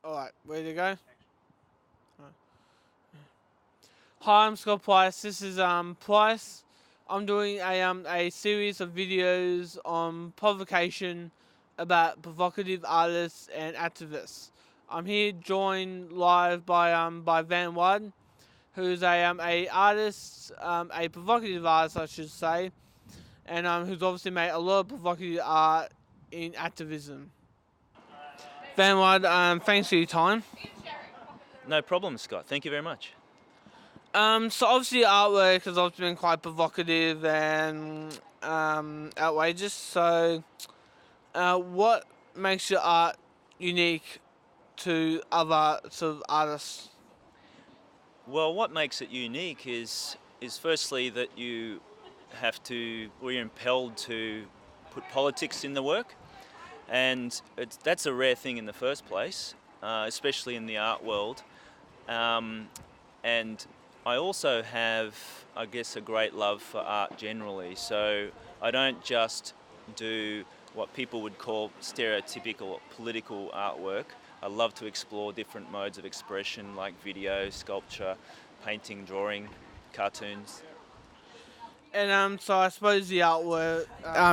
Alright, ready to go? Hi, I'm Scott Price. This is Price. I'm doing a series of videos on provocation about provocative artists and activists. I'm here joined live by Van Wad, who's a artist, a provocative artist I should say, and who's obviously made a lot of provocative art in activism. Van Wad, thanks for your time. No problem, Scott. Thank you very much. So obviously artwork has always been quite provocative and outrageous. So, what makes your art unique to other sort of artists? Well, what makes it unique is firstly that you have to, or you're impelled to put politics in the work, and that's a rare thing in the first place, especially in the art world. And I also have, I guess, a great love for art generally. So I don't just do what people would call stereotypical political artwork. I love to explore different modes of expression like video, sculpture, painting, drawing, cartoons. And so I suppose the artwork,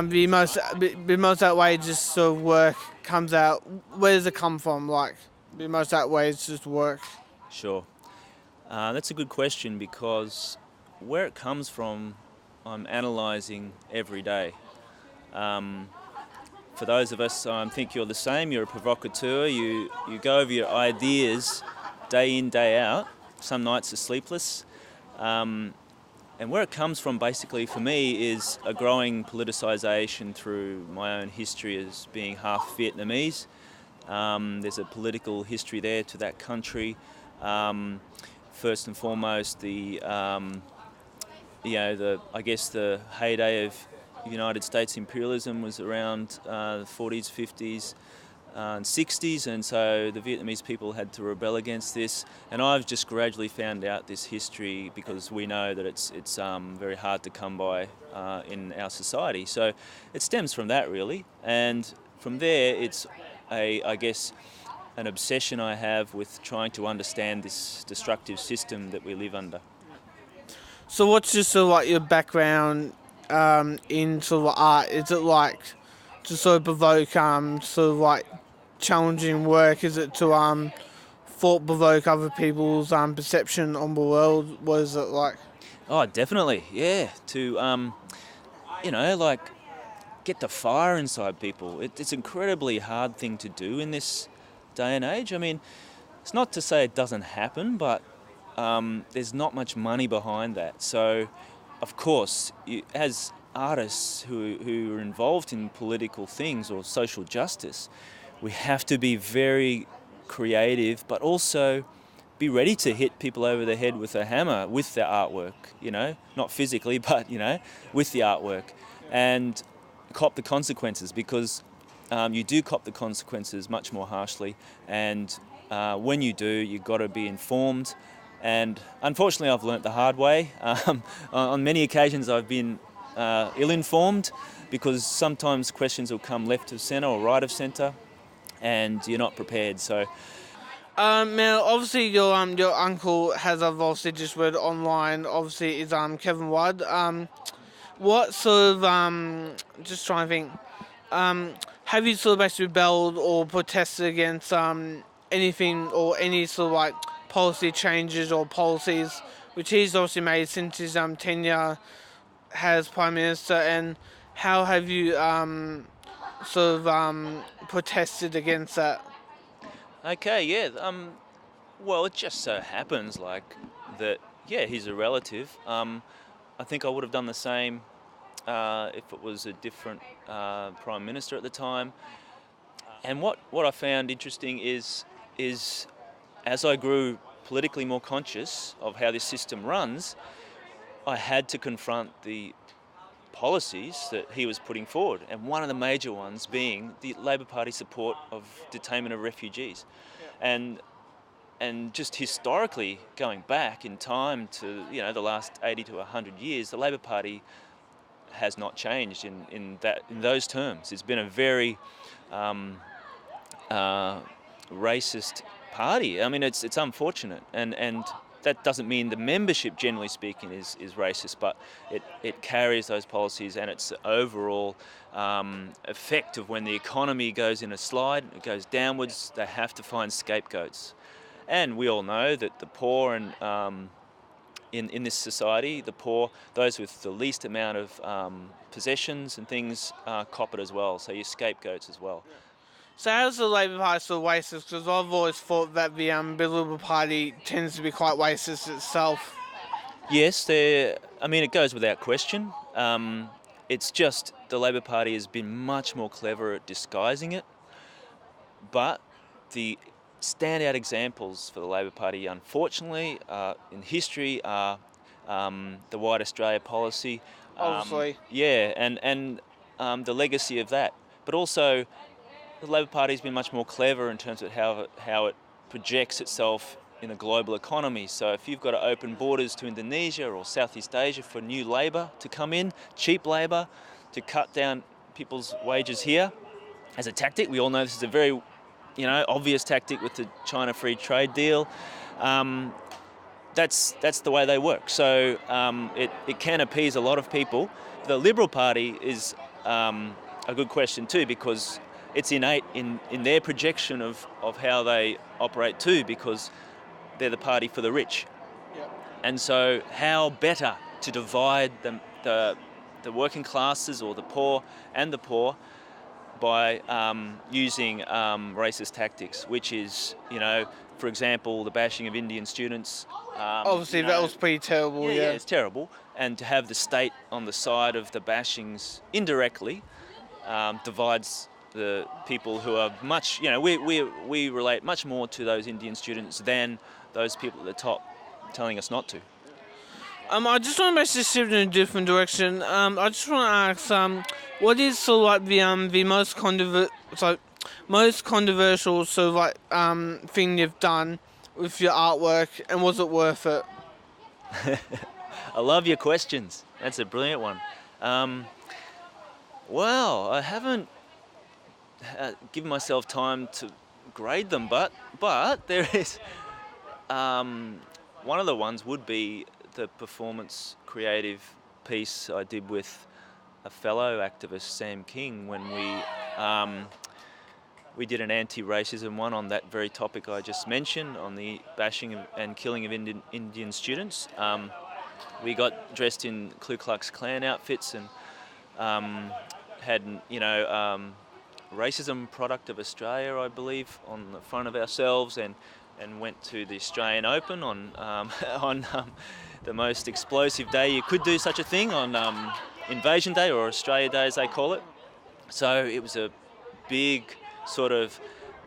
the most outrageous sort of work comes out. Where does it come from? Like the most outrageous work. Sure. That's a good question because where it comes from, I'm analysing every day. For those of us, I think you're the same, you're a provocateur, you go over your ideas day in, day out. Some nights are sleepless. And where it comes from basically for me is a growing politicisation through my own history as being half Vietnamese. There's a political history there to that country. First and foremost, I guess the heyday of United States imperialism was around the 40s, 50s, and 60s, and so the Vietnamese people had to rebel against this. And I've just gradually found out this history because we know that it's very hard to come by in our society. So it stems from that really, and from there it's I guess an obsession I have with trying to understand this destructive system that we live under. So what's just sort of like your background in sort of art? Is it like to sort of provoke sort of like challenging work? Is it to thought provoke other people's perception on the world? What is it like? Oh, definitely, yeah. To like get the fire inside people. It's an incredibly hard thing to do in this day and age. I mean, it's not to say it doesn't happen, but there's not much money behind that. So, of course, as artists who are involved in political things or social justice, we have to be very creative, but also be ready to hit people over the head with a hammer with their artwork, not physically, but, with the artwork, and cop the consequences because you do cop the consequences much more harshly, and when you do, you've got to be informed. And unfortunately, I've learnt the hard way. On many occasions, I've been ill-informed because sometimes questions will come left of centre or right of centre, and you're not prepared. So, Now, obviously, your uncle has I've obviously just read online. Obviously, is Kevin Rudd. What sort of just trying to think. Have you sort of basically rebelled or protested against anything or any sort of like policy changes or policies which he's obviously made since his tenure as Prime Minister, and how have you sort of protested against that? okay, yeah. Well, it just so happens that. Yeah, he's a relative. I think I would have done the same if it was a different Prime Minister at the time. And what I found interesting is as I grew politically more conscious of how this system runs, I had to confront the policies that he was putting forward, and one of the major ones being the Labor Party support of detainment of refugees. And just historically, going back in time to the last 80 to 100 years, the Labor Party has not changed in those terms. It's been a very racist party. I mean, it's unfortunate, and that doesn't mean the membership, generally speaking, is racist, but it carries those policies, and its overall effect of when the economy goes in a slide, it goes downwards, they have to find scapegoats. And we all know that the poor and in this society, the poor, those with the least amount of possessions and things, cop it as well. So you're scapegoats as well. So how's the Labor Party still racist? Because I've always thought that the Liberal Party tends to be quite racist itself. Yes, I mean, it goes without question. It's just the Labor Party has been much more clever at disguising it. But the standout examples for the Labor Party, unfortunately, in history are the White Australia policy. Obviously. Yeah, and the legacy of that. But also, the Labor Party has been much more clever in terms of how it projects itself in a global economy. So if you've got to open borders to Indonesia or Southeast Asia for new labour to come in, cheap labour, to cut down people's wages here, as a tactic, we all know this is a very obvious tactic with the China Free Trade Deal. That's the way they work. So it can appease a lot of people. The Liberal Party is a good question too, because it's innate in their projection of how they operate too, because they're the party for the rich. Yep. And so how better to divide the working classes or the poor by using racist tactics, which is, for example, the bashing of Indian students. Obviously, that was pretty terrible, yeah, it's terrible. And to have the state on the side of the bashings indirectly divides the people who are much, we relate much more to those Indian students than those people at the top telling us not to. I just want to make this shift in a different direction. I just want to ask, what is sort of like the most controversial sort of like thing you've done with your artwork, and was it worth it? I love your questions. That's a brilliant one. Well, I haven't given myself time to grade them, but there is one of the ones would be the performance creative piece I did with a fellow activist, Sam King, when we did an anti-racism one on that very topic I just mentioned, on the bashing and killing of Indian students. We got dressed in Ku Klux Klan outfits and had, racism product of Australia, I believe, on the front of ourselves, and went to the Australian Open on the most explosive day you could do such a thing, on Invasion Day, or Australia Day as they call it. So it was a big sort of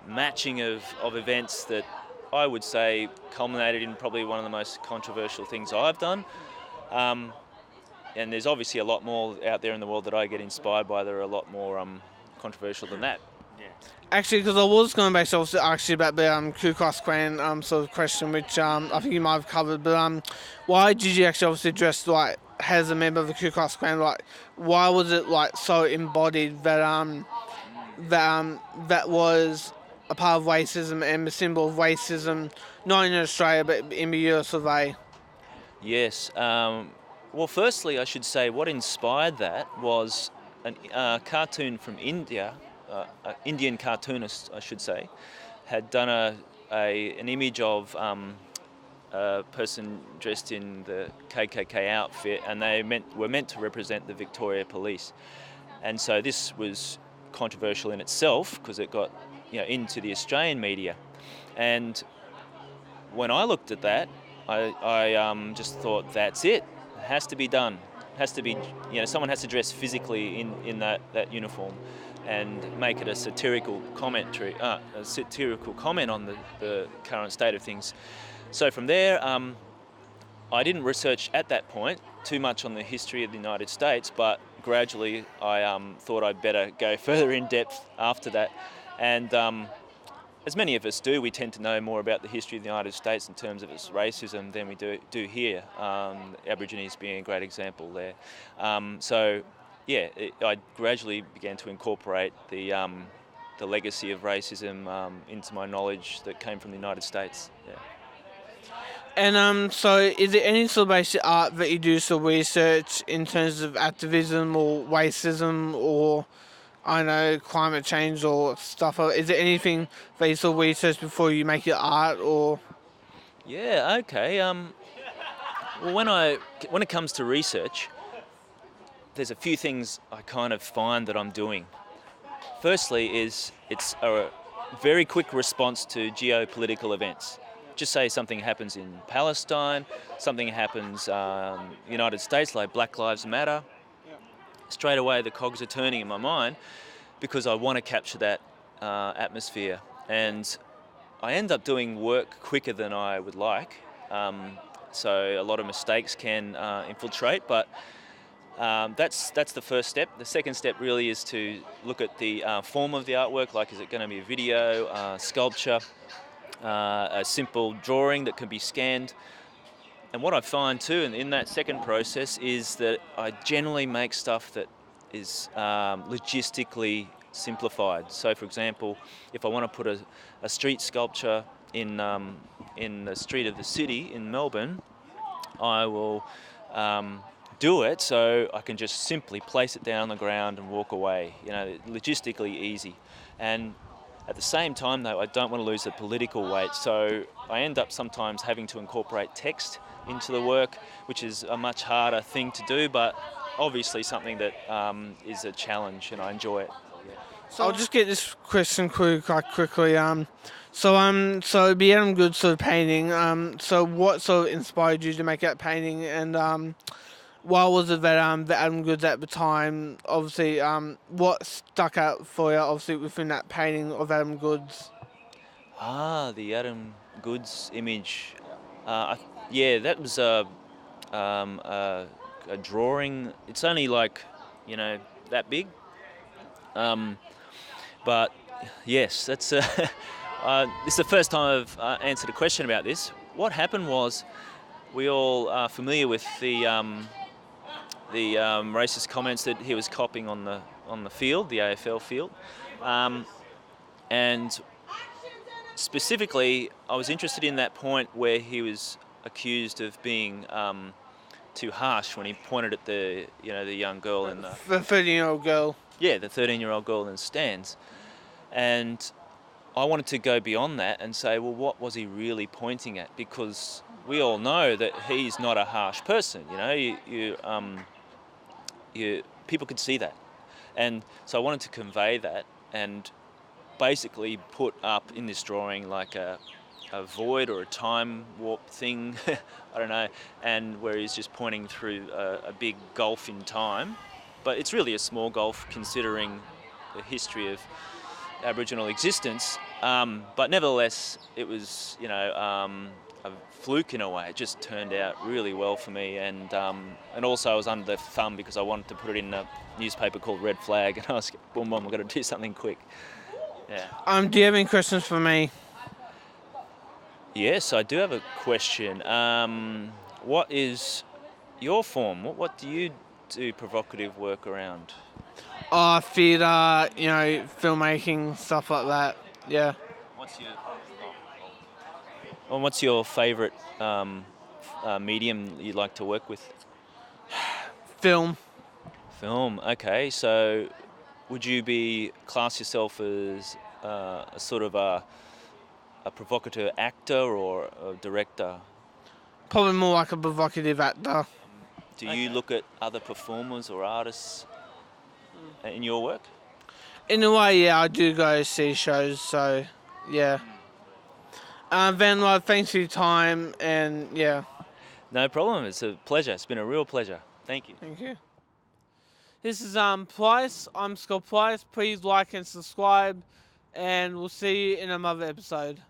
matching of events that I would say culminated in probably one of the most controversial things I've done. And there's obviously a lot more out there in the world that I get inspired by that are a lot more controversial than that. Yeah. Actually, because I was going back to actually about the Ku Klux Klan sort of question, which I think you might have covered, but why did you actually obviously dress like as a member of the Ku Klux Klan? Like, why was it like so embodied that that was a part of racism and a symbol of racism, not in Australia but in the US of A? Yes. Well, firstly, I should say what inspired that was a cartoon from India. An Indian cartoonist, I should say, had done an image of a person dressed in the KKK outfit, and they were meant to represent the Victoria Police. And so this was controversial in itself because it got into the Australian media. And when I looked at that, I just thought, that's it. It has to be done. It has to be, someone has to dress physically in that uniform and make it a satirical comment on the current state of things. So from there, I didn't research at that point too much on the history of the United States, but gradually I thought I'd better go further in depth after that. And as many of us do, we tend to know more about the history of the United States in terms of its racism than we do here, Aborigines being a great example there. I gradually began to incorporate the the legacy of racism into my knowledge that came from the United States. Yeah. And so is there any sort of basic art that you do sort of research in terms of activism or racism or I don't know climate change or stuff? Is there anything that you sort of research before you make your art or? Yeah. Okay. Well, when it comes to research, there's a few things I kind of find that I'm doing. Firstly, it's a very quick response to geopolitical events. Just say something happens in Palestine, something happens United States, like Black Lives Matter. Straight away, the cogs are turning in my mind because I want to capture that atmosphere, and I end up doing work quicker than I would like. So a lot of mistakes can infiltrate, but that's the first step. The second step really is to look at the form of the artwork, like is it going to be a video, sculpture, a simple drawing that can be scanned. And what I find too in that second process is that I generally make stuff that is logistically simplified. So for example, if I want to put a street sculpture in the street of the city in Melbourne, I will do it so I can just simply place it down on the ground and walk away. Logistically easy. And at the same time, though, I don't want to lose the political weight, so I end up sometimes having to incorporate text into the work, which is a much harder thing to do, but obviously something that is a challenge, and I enjoy it. Yeah. So I'll just get this question quite quickly. So the Adam Goods sort of painting. So what sort of inspired you to make that painting, and why was it that the Adam Goods at the time? Obviously, what stuck out for you? Obviously, within that painting of Adam Goods. The Adam Goods image. Yeah, that was a drawing. It's only that big. But yes, that's this is the first time I've answered a question about this. What happened was, we all are familiar with the racist comments that he was copying on the field, the AFL field, and specifically, I was interested in that point where he was accused of being too harsh when he pointed at the young girl in the 13-year-old girl. Yeah, the 13-year-old girl in the stands, and I wanted to go beyond that and say, well, what was he really pointing at? Because we all know that he's not a harsh person. People could see that, and so I wanted to convey that and basically put up in this drawing like a void or a time warp thing, I don't know, and where he's just pointing through a big gulf in time, but it's really a small gulf considering the history of Aboriginal existence, but nevertheless it was a fluke in a way. It just turned out really well for me, and also I was under the thumb because I wanted to put it in a newspaper called Red Flag, and I was boom, we've got to do something quick. Yeah. Do you have any questions for me? Yes, I do have a question. What is your form? What do you do provocative work around? Theatre, filmmaking, stuff like that. Yeah. What's your favourite medium you like to work with? Film. Film. Okay, so would you class yourself as a sort of a provocative actor or a director? Probably more like a provocative actor. Do you look at other performers or artists in your work? In a way, yeah, I do go see shows, so yeah. Van, thanks for your time, and yeah. No problem, it's a pleasure. It's been a real pleasure. Thank you. Thank you. This is Price. I'm Scott Price. Please like and subscribe, and we'll see you in another episode.